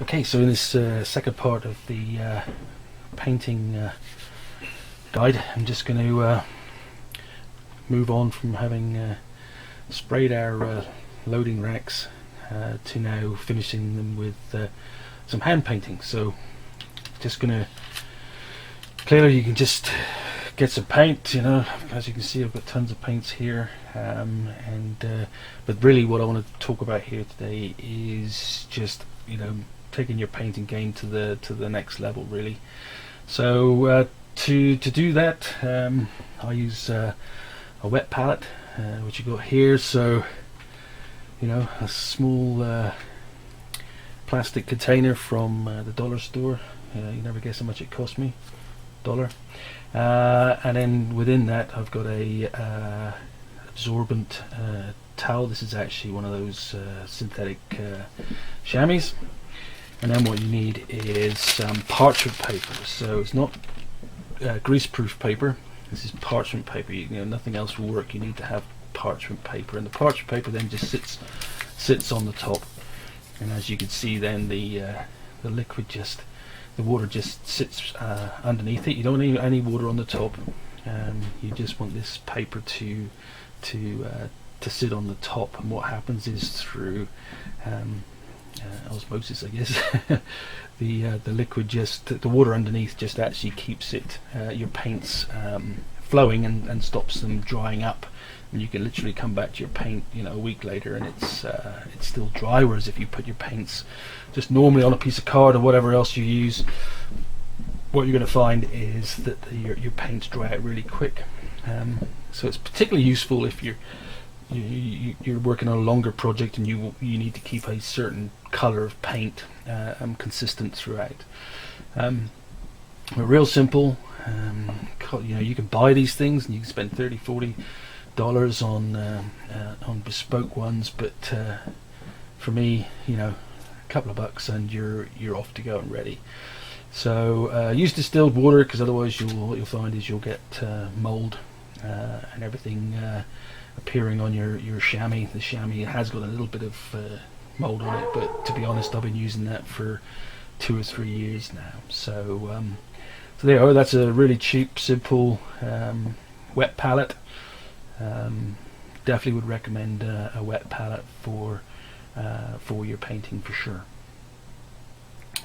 Okay, so in this second part of the painting guide, I'm just going to move on from having sprayed our loading racks to now finishing them with some hand painting. So just going to, clearly you can just get some paint, you know, as you can see I've got tons of paints here, but really what I want to talk about here today is just, you know, taking your painting game to the next level really. So to do that, I use a wet palette, which you got here. So, you know, a small plastic container from the dollar store. You never guess how much it cost me, $1. And then within that I've got a absorbent towel. This is actually one of those synthetic chamois. And then what you need is some parchment paper. So it's not greaseproof paper. This is parchment paper. You know, nothing else will work. You need to have parchment paper, and the parchment paper then just sits on the top. And as you can see, then the liquid just, the water just sits underneath it. You don't need any water on the top. You just want this paper to sit on the top. And what happens is through osmosis, I guess, the liquid just, the water underneath just actually keeps it, your paints flowing and stops them drying up. And you can literally come back to your paint, you know, a week later and it's still dry. Whereas if you put your paints just normally on a piece of card or whatever else you use, what you're going to find is that your paints dry out really quick. So it's particularly useful if you're working on a longer project and you need to keep a certain color of paint consistent throughout. But real simple. You know, you can buy these things and you can spend $30-40 on bespoke ones, but for me, you know, a couple of bucks and you're off to go and ready. So use distilled water, because otherwise what you'll find is you'll get mold and everything appearing on your chamois. The chamois has got a little bit of mold on it, but to be honest, I've been using that for 2 or 3 years now. So so there you are. That's a really cheap, simple wet palette. Definitely would recommend a wet palette for your painting for sure.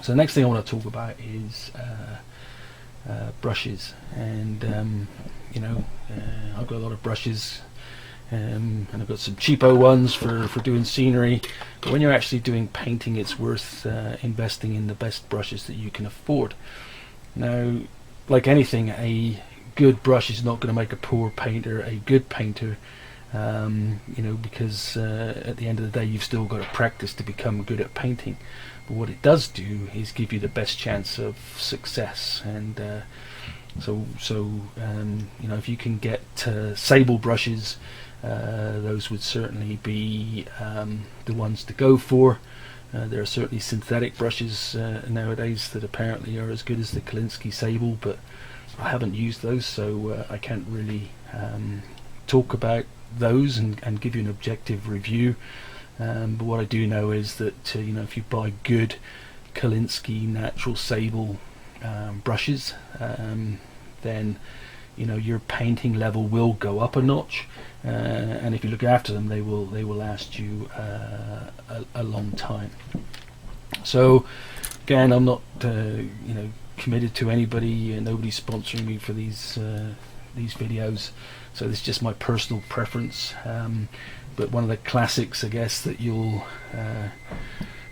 So the next thing I want to talk about is brushes, and you know, I've got a lot of brushes. And I've got some cheapo ones for doing scenery, but when you're actually doing painting, it's worth investing in the best brushes that you can afford. Now, like anything, a good brush is not going to make a poor painter a good painter, you know, because at the end of the day you've still got to practice to become good at painting. But what it does do is give you the best chance of success. And so you know, if you can get sable brushes, those would certainly be the ones to go for. There are certainly synthetic brushes nowadays that apparently are as good as the Kolinsky sable, but I haven't used those, so I can't really talk about those and give you an objective review. But what I do know is that you know, if you buy good Kolinsky natural sable brushes, then you know, your painting level will go up a notch, and if you look after them, they will last you a long time. So again, I'm not you know, committed to anybody, nobody's sponsoring me for these videos, so this is just my personal preference. But one of the classics, I guess, that you'll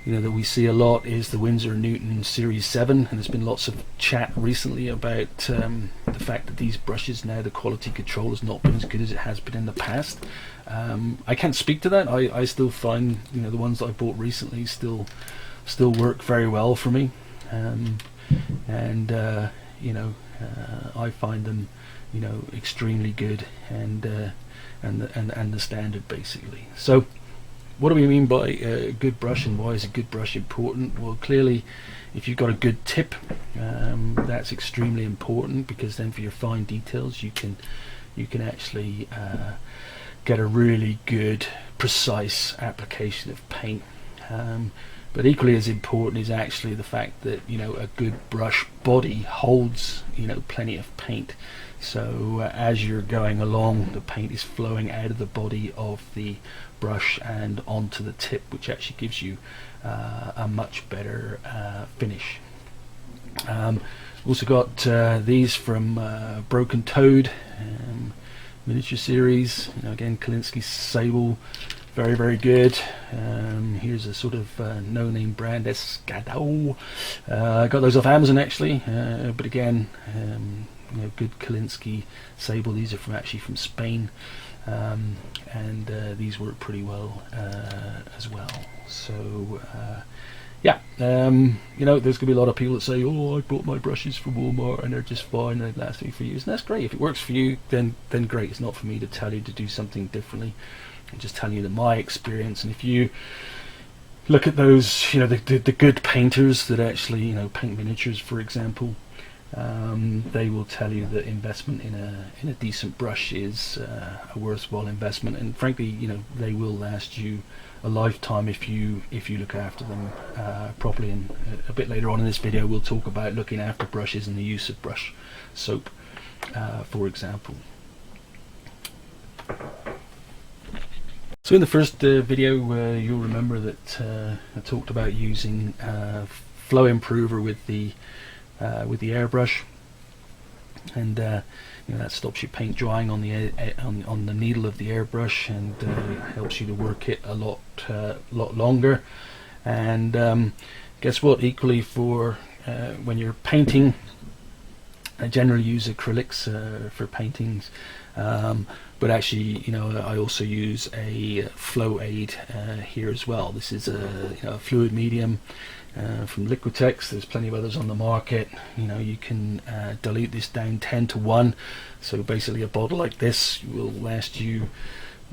you know, that we see a lot is the Winsor & Newton Series 7, and there's been lots of chat recently about the fact that these brushes now, the quality control has not been as good as it has been in the past. I can't speak to that. I still find, you know, the ones that I bought recently still work very well for me, and you know, I find them, you know, extremely good, and the standard basically. So what do we mean by a good brush, and why is a good brush important? Well, clearly if you've got a good tip, that's extremely important, because then for your fine details you can actually get a really good precise application of paint. But equally as important is actually the fact that, you know, a good brush body holds, you know, plenty of paint. So as you're going along, the paint is flowing out of the body of the brush and onto the tip, which actually gives you a much better finish. Also got these from Broken Toad miniature series. You know, again, Kolinsky Sable, very good. Here's a sort of no-name brand, Escadao. I got those off Amazon actually, but again, you know, good Kolinsky Sable. These are actually from Spain, and these work pretty well as well. So yeah, you know, there's gonna be a lot of people that say, oh, I bought my brushes from Walmart and they're just fine, they last me for years, and that's great. If it works for you, then great. It's not for me to tell you to do something differently. I'm just telling you that my experience. And if you look at those, you know, the good painters that actually, you know, paint miniatures, for example, they will tell you that investment in a decent brush is a worthwhile investment, and frankly, you know, they will last you a lifetime if you look after them properly. And a bit later on in this video we'll talk about looking after brushes and the use of brush soap, for example. So in the first video you'll remember that I talked about using flow improver with the airbrush, and you know, that stops your paint drying on the needle of the airbrush, and helps you to work it a lot longer. And guess what? Equally for when you're painting, I generally use acrylics for paintings, but actually, you know, I also use a flow aid here as well. This is a fluid medium from Liquitex. There's plenty of others on the market. You know, you can dilute this down 10:1, so basically a bottle like this will last you,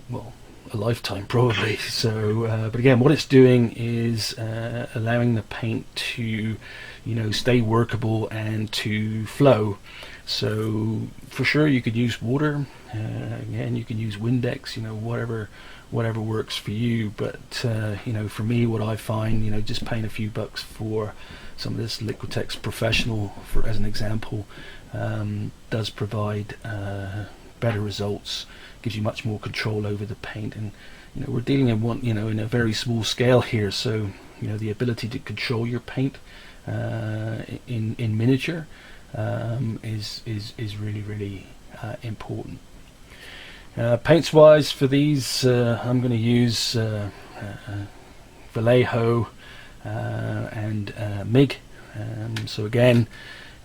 well, a lifetime probably. So but again, what it's doing is allowing the paint to, you know, stay workable and to flow. So for sure you could use water, again you can use Windex, you know, whatever works for you. But you know, for me, what I find, you know, just paying a few bucks for some of this Liquitex Professional, for as an example, does provide better results, gives you much more control over the paint. And you know, we're dealing in a very small scale here, so you know, the ability to control your paint in miniature is really important. Paints wise for these, I'm going to use Vallejo and MIG. So again,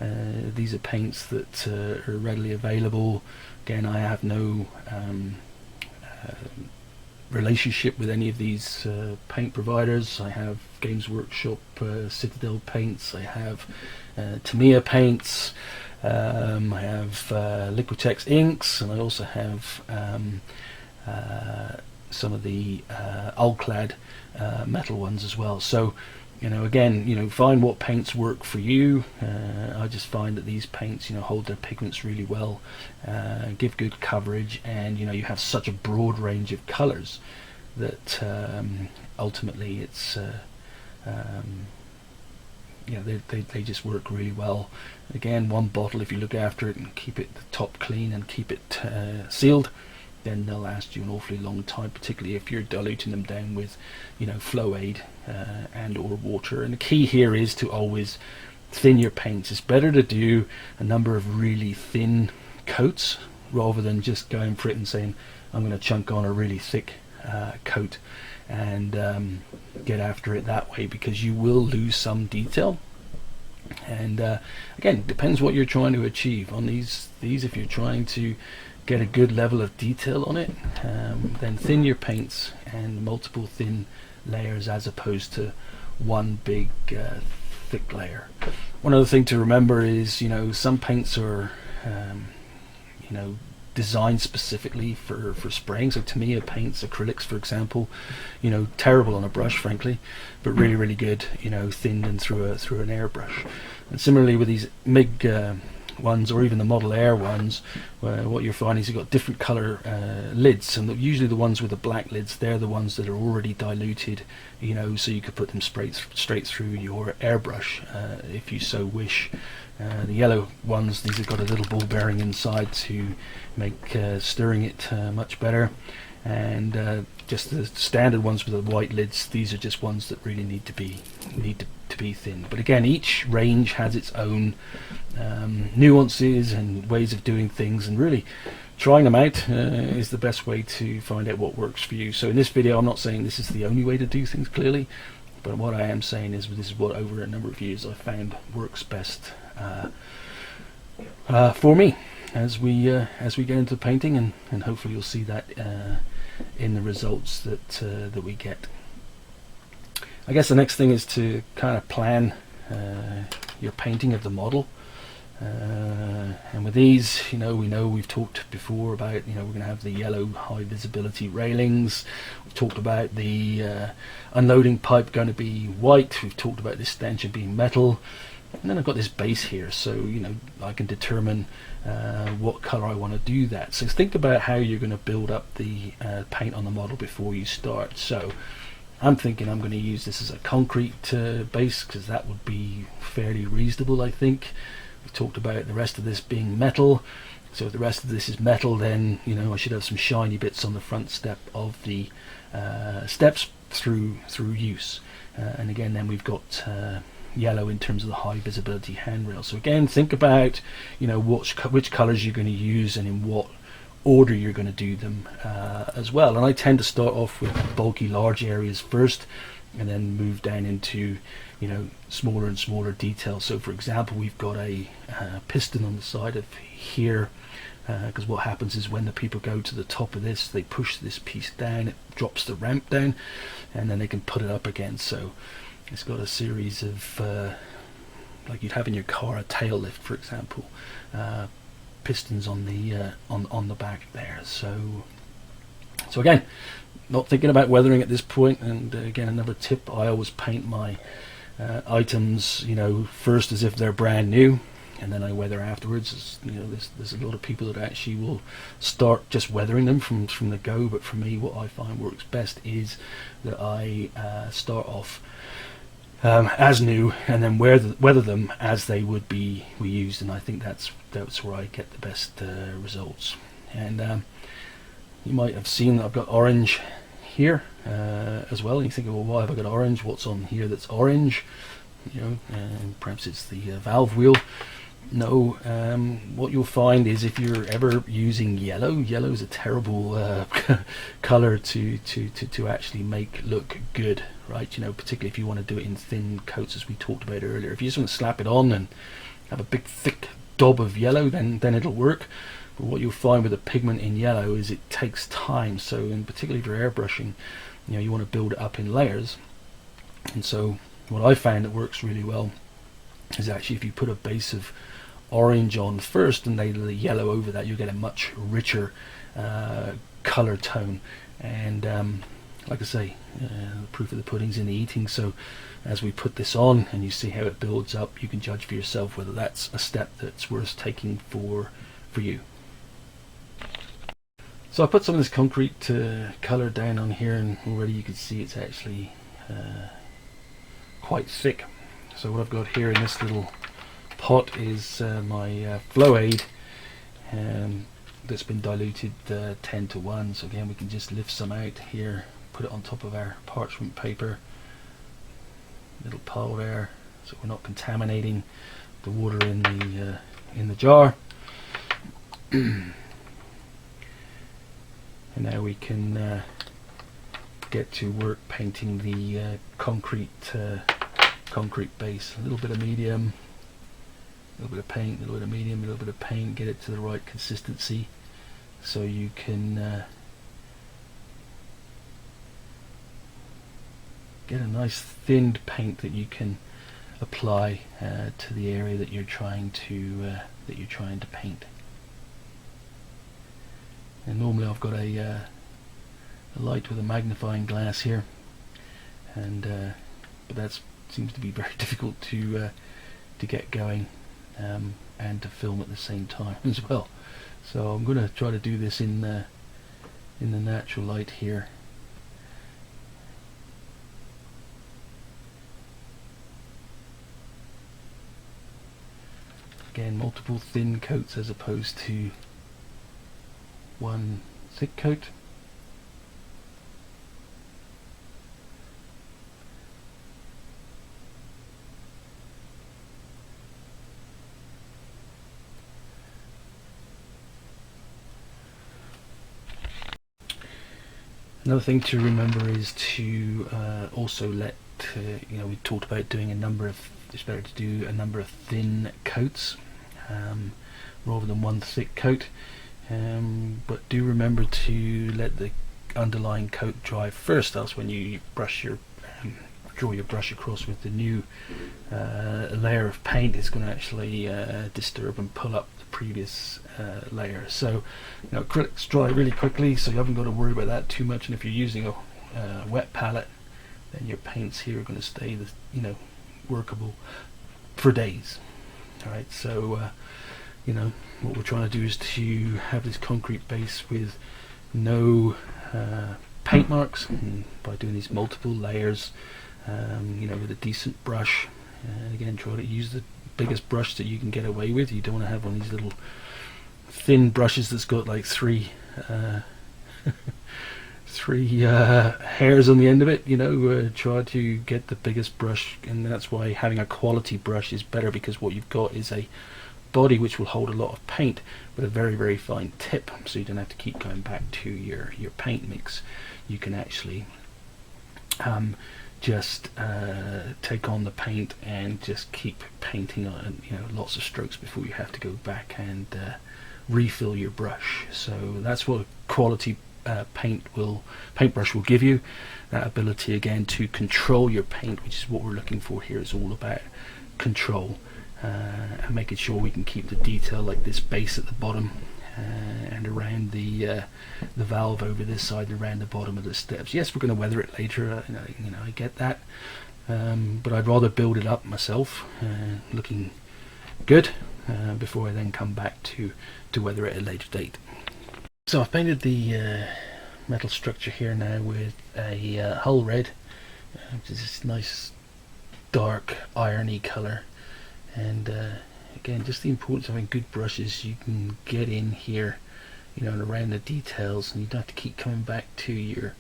these are paints that are readily available. Again, I have no relationship with any of these paint providers. I have Games Workshop Citadel paints, I have Tamiya paints, I have Liquitex inks, and I also have some of the Alclad metal ones as well. So you know, again, you know, find what paints work for you. I just find that these paints, you know, hold their pigments really well, give good coverage, and you know, you have such a broad range of colors that ultimately it's you know, they just work really well. Again, one bottle, if you look after it and keep it the top clean and keep it sealed, then they'll last you an awfully long time, particularly if you're diluting them down with, you know, flow aid and or water. And the key here is to always thin your paints. It's better to do a number of really thin coats rather than just going for it and saying, I'm going to chunk on a really thick coat and get after it that way, because you will lose some detail. And again, it depends what you're trying to achieve on these. If you're trying to get a good level of detail on it, then thin your paints and multiple thin layers as opposed to one big thick layer. One other thing to remember is, you know, some paints are you know, designed specifically for spraying. So Tamiya paints, acrylics for example, you know, terrible on a brush frankly, but really good, you know, thinned and through an airbrush. And similarly with these MIG ones, or even the Model Air ones, where what you're finding is you've got different color lids, and usually the ones with the black lids, they're the ones that are already diluted, you know, so you could put them straight through your airbrush if you so wish. The yellow ones, these have got a little ball bearing inside to make stirring it much better, and just the standard ones with the white lids, these are just ones that really need to be thin. But again, each range has its own nuances and ways of doing things, and really trying them out is the best way to find out what works for you. So in this video, I'm not saying this is the only way to do things clearly, but what I am saying is this is what over a number of years I found works best for me as we get into painting, and hopefully you'll see that in the results that we get. I guess the next thing is to kind of plan your painting of the model, and with these, you know, we've talked before about, you know, we're going to have the yellow high visibility railings. We've talked about the unloading pipe going to be white. We've talked about this stanchion being metal, and then I've got this base here, so you know I can determine what color I want to do that. So think about how you're going to build up the paint on the model before you start. So I'm thinking I'm going to use this as a concrete base, because that would be fairly reasonable, I think. We've talked about the rest of this being metal, so if the rest of this is metal, then you know I should have some shiny bits on the front step of the steps through use, and again then we've got yellow in terms of the high visibility handrail. So again, think about, you know, which colors you're going to use and in what order you're going to do them as well. And I tend to start off with bulky large areas first, and then move down into, you know, smaller and smaller details. So for example, we've got a piston on the side of here, because what happens is when the people go to the top of this, they push this piece down, it drops the ramp down, and then they can put it up again. So it's got a series of like you'd have in your car, a tail lift, for example, pistons on the back there. So again, not thinking about weathering at this point. And again, another tip: I always paint my items, you know, first as if they're brand new, and then I weather afterwards. You know, there's a lot of people that actually will start just weathering them from the go. But for me, what I find works best is that I start off as new, and then weather them as they would be reused, and I think that's where I get the best results. And you might have seen that I've got orange here as well, and you think, well, why have I got orange? What's on here that's orange? You know, perhaps it's the valve wheel. No, what you'll find is if you're ever using yellow is a terrible color to actually make look good, right? You know, particularly if you want to do it in thin coats, as we talked about earlier. If you just want to slap it on and have a big thick daub of yellow, then it'll work. But what you'll find with the pigment in yellow is it takes time. So, and particularly if you're airbrushing, you know, you want to build it up in layers. And so what I found that works really well is actually if you put a base of orange on first and lay the yellow over that, you get a much richer color tone. And like I say, the proof of the pudding's in the eating. So as we put this on and you see how it builds up, you can judge for yourself whether that's a step that's worth taking for you. So I put some of this concrete color down on here, and already you can see it's actually quite thick. So what I've got here in this little pot is my flow aid that's been diluted 10 to 1. So again, we can just lift some out here, put it on top of our parchment paper, little pile there, so we're not contaminating the water in the jar. And now we can get to work painting the concrete base. A little bit of medium, a little bit of paint, a little bit of medium, a little bit of paint, get it to the right consistency so you can get a nice thinned paint that you can apply to the area that you're trying to paint. And normally I've got a light with a magnifying glass here, and but that seems to be very difficult to get going. and to film at the same time as well. So I'm going to try to do this in the natural light here. Again, multiple thin coats as opposed to one thick coat. Another thing to remember is to also let, you know, we talked about doing a number of, it's better to do a number of thin coats rather than one thick coat, but do remember to let the underlying coat dry first, else when you brush your draw your brush across with the new layer of paint, it's going to actually disturb and pull up the previous layer. So, you know, acrylics dry really quickly, so you haven't got to worry about that too much. And if you're using a wet palette, then your paints here are going to stay, you know, workable for days. All right, so you know, what we're trying to do is to have this concrete base with no paint marks, and by doing these multiple layers, you know, with a decent brush, and again, try to use the biggest brush that you can get away with. You don't want to have one of these little thin brushes that's got like three hairs on the end of it. You know, try to get the biggest brush, and that's why having a quality brush is better, because what you've got is a body which will hold a lot of paint, but a very, very fine tip, so you don't have to keep going back to your paint mix. You can actually just take on the paint and just keep painting on, you know, lots of strokes before you have to go back and refill your brush. So that's what a quality paintbrush will give you, that ability again to control your paint, which is what we're looking for here. It's all about control and making sure we can keep the detail, like this base at the bottom and around the valve over this side and around the bottom of the steps. Yes, we're going to weather it later, you know, I get that, but I'd rather build it up myself looking good before I then come back to weather it at a later date. So I've painted the metal structure here now with a hull red, which is this nice dark irony colour, and again, just the importance of having good brushes. You can get in here, you know, and around the details, and you don't have to keep coming back to your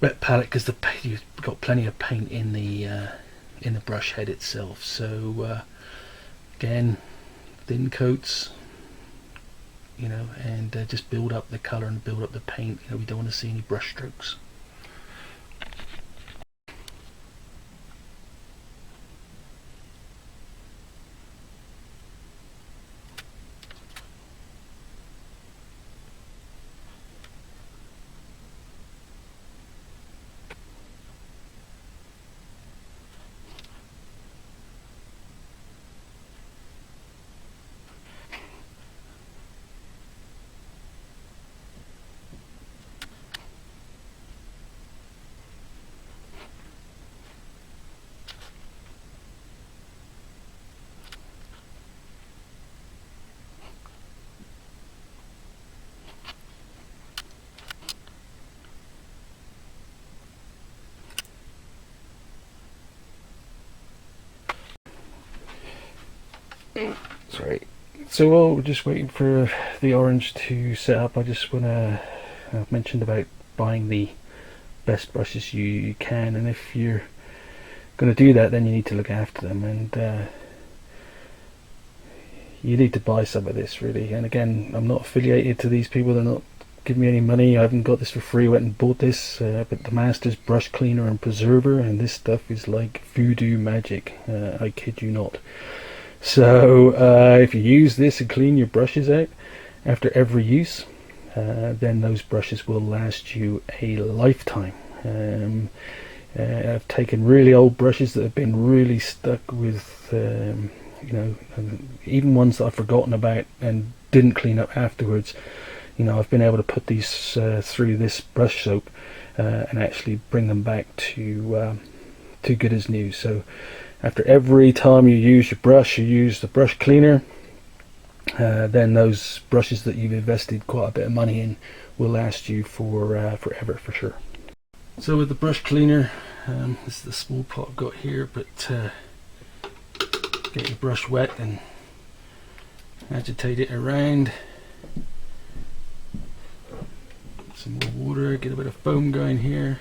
wet palette, because you've got plenty of paint in the brush head itself. So again, thin coats, you know, and just build up the colour and build up the paint. You know, we don't want to see any brush strokes. Sorry. So while we're just waiting for the orange to set up, I just want to mention about buying the best brushes you can, and if you're going to do that, then you need to look after them, and you need to buy some of this, really. And again, I'm not affiliated to these people, they're not giving me any money, I haven't got this for free. I went and bought this, but the Masters brush cleaner and preserver, and this stuff is like voodoo magic, I kid you not. So if you use this and clean your brushes out after every use, then those brushes will last you a lifetime. I've taken really old brushes that have been really stuck with, you know, even ones that I've forgotten about and didn't clean up afterwards. You know, I've been able to put these through this brush soap and actually bring them back to good as new. So After every time you use your brush, you use the brush cleaner, then those brushes that you've invested quite a bit of money in will last you for forever, for sure. So with the brush cleaner, this is the small pot I've got here, but get your brush wet and agitate it around. Some more water, get a bit of foam going here.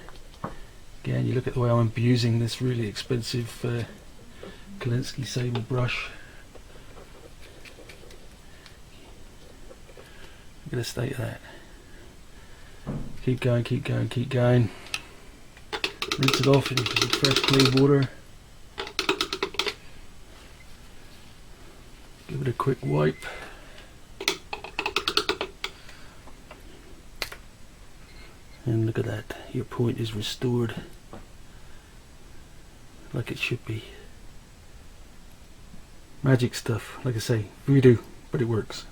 Again, you look at the way I'm abusing this really expensive Kolinsky Sable brush. Look at the state of that. Keep going, keep going, keep going. Rinse it off in some fresh clean water. Give it a quick wipe. And look at that, your point is restored like it should be. Magic stuff, like I say, voodoo, but it works.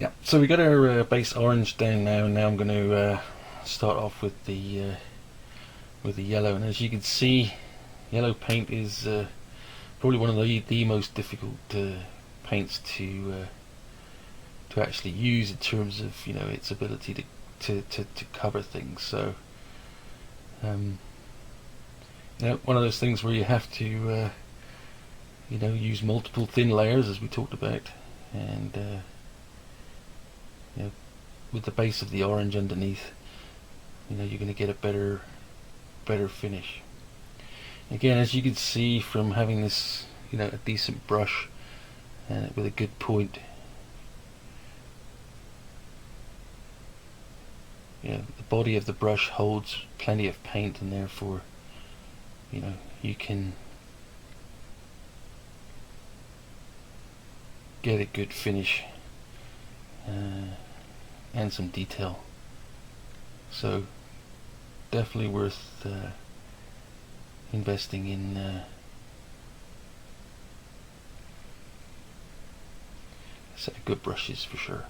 Yeah, so we got our base orange down now, and now I'm going to start off with the yellow. And as you can see, yellow paint is probably one of the most difficult paints to actually use in terms of, you know, its ability to cover things. So you know, one of those things where you have to you know, use multiple thin layers, as we talked about, and you know, with the base of the orange underneath, you know, you're going to get a better finish. Again, as you can see from having this, you know, a decent brush and with a good point, you know, the body of the brush holds plenty of paint, and therefore, you know, you can get a good finish and some detail. So definitely worth investing in a set of good brushes for sure.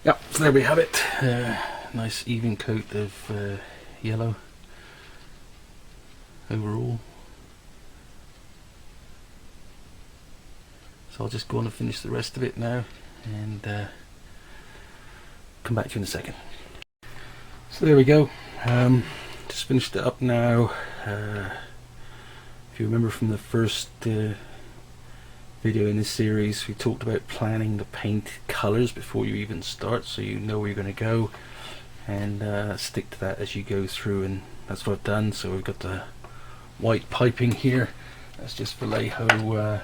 Yep, so there we have it. Nice even coat of yellow overall. So I'll just go on and finish the rest of it now, and come back to you in a second. So there we go. Just finished it up now. If you remember from the first video in this series, we talked about planning the paint colors before you even start, so you know where you're going to go, and stick to that as you go through, and that's what I've done. So we've got the white piping here, that's just Vallejo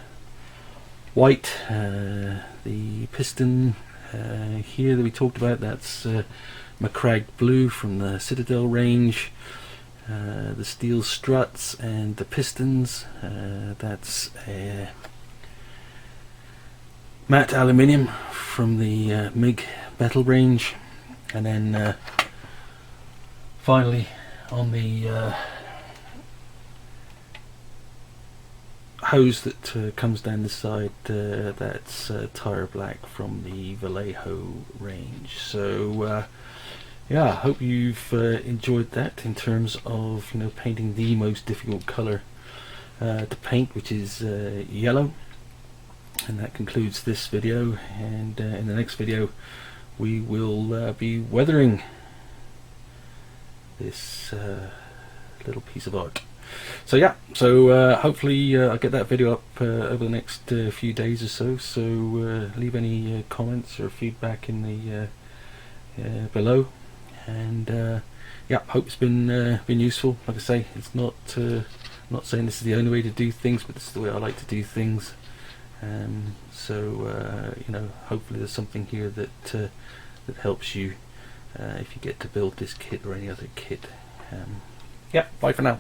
white. The piston here that we talked about, that's McCrag blue from the Citadel range. The steel struts and the pistons, that's matte aluminium from the MIG metal range. And then finally on the hose that comes down the side, that's tire black from the Vallejo range. So yeah, I hope you've enjoyed that in terms of, you know, painting the most difficult color to paint, which is yellow. And that concludes this video, and in the next video we will be weathering this little piece of art. So yeah, so hopefully I'll get that video up over the next few days or so. So leave any comments or feedback in the below, and yeah, hope it's been useful. Like I say, it's not not saying this is the only way to do things, but this is the way I like to do things. So you know, hopefully there's something here that that helps you if you get to build this kit or any other kit. Yeah, bye for now.